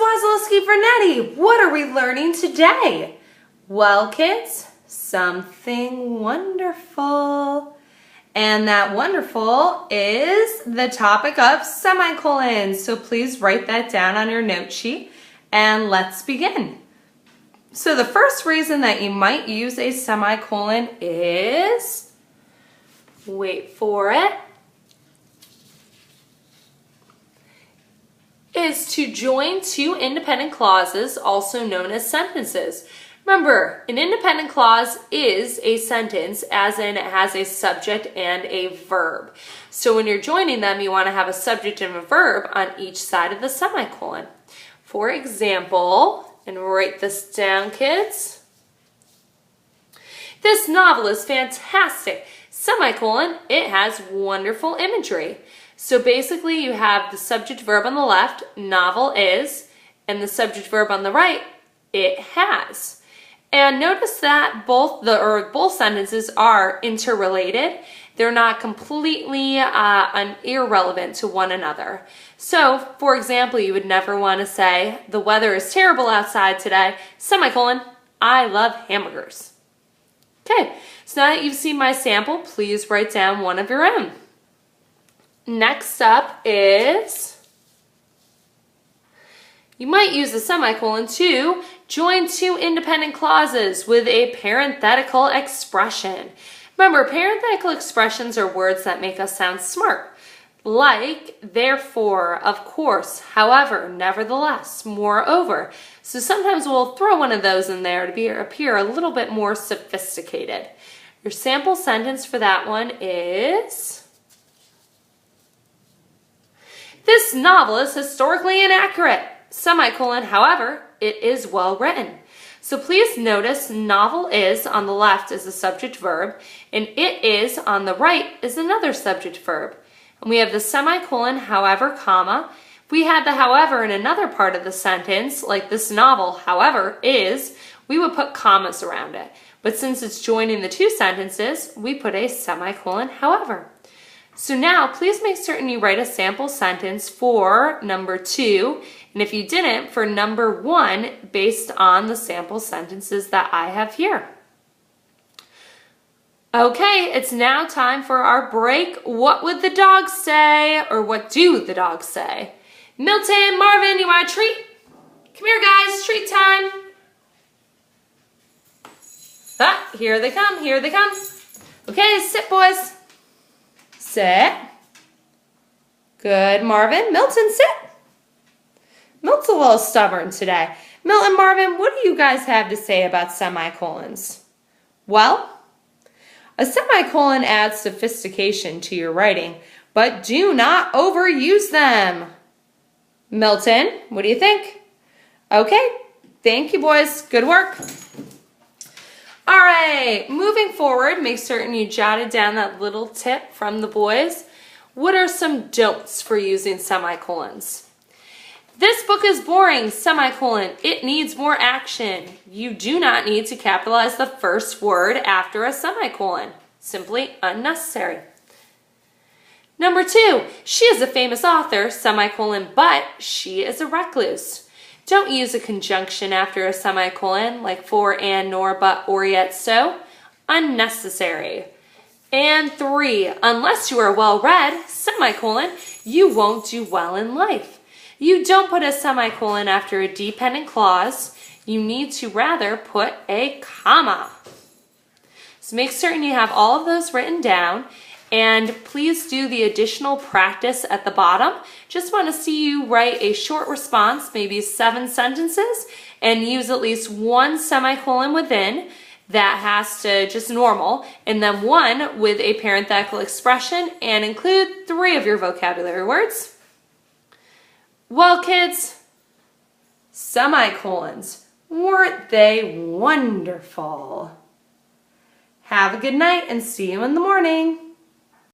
Wasileski-Vernetti. What are we learning today? Well, kids, something wonderful. And that wonderful is the topic of semicolons. So please write that down on your note sheet and let's begin. So the first reason that you might use a semicolon is, wait for it, is to join two independent clauses, also known as sentences. Remember, an independent clause is a sentence, as in it has a subject and a verb. So when you're joining them, you want to have a subject and a verb on each side of the semicolon. For example, and write this down, kids. This novel is fantastic. Semicolon, it has wonderful imagery. So basically you have the subject verb on the left, novel is, and the subject verb on the right, it has. And notice that both sentences are interrelated. They're not completely irrelevant to one another. So, for example, you would never want to say, the weather is terrible outside today, semicolon, I love hamburgers. Okay, so now that you've seen my sample, please write down one of your own. Next up is, you might use a semicolon to join two independent clauses with a parenthetical expression. Remember, parenthetical expressions are words that make us sound smart, like therefore, of course, however, nevertheless, moreover. So sometimes we'll throw one of those in there to appear a little bit more sophisticated. Your sample sentence for that one is, this novel is historically inaccurate. Semicolon, however, it is well written. So please notice novel is on the left is a subject verb and it is on the right is another subject verb. And we have the semicolon, however, comma. If we had the however in another part of the sentence, like this novel, however, is, we would put commas around it. But since it's joining the two sentences, we put a semicolon, however. So now, please make certain you write a sample sentence for number 2, and if you didn't, for number 1, based on the sample sentences that I have here. Okay, it's now time for our break. What would the dogs say, or what do the dogs say? Milton, Marvin, you want a treat? Come here, guys, treat time. Ah, here they come, here they come. Okay, sit, boys. Sit. Good, Marvin. Milton, sit. Milton's a little stubborn today. Milton, Marvin, what do you guys have to say about semicolons? Well, a semicolon adds sophistication to your writing, but do not overuse them. Milton, what do you think? Okay, thank you, boys. Good work. All right, moving forward, make certain you jotted down that little tip from the boys. What are some don'ts for using semicolons? This book is boring, semicolon. It needs more action. You do not need to capitalize the first word after a semicolon. Simply unnecessary. Number 2, she is a famous author, semicolon, but she is a recluse. Don't use a conjunction after a semicolon, like for, and, nor, but, or, yet, so. Unnecessary. And 3, unless you are well-read, semicolon, you won't do well in life. You don't put a semicolon after a dependent clause. You need to rather put a comma. So make certain you have all of those written down. And please do the additional practice at the bottom. Just want to see you write a short response, maybe 7 sentences, and use at least 1 semicolon within. That has to just normal, and then 1 with a parenthetical expression, and include 3 of your vocabulary words. Well, kids, semicolons, weren't they wonderful? Have a good night and see you in the morning.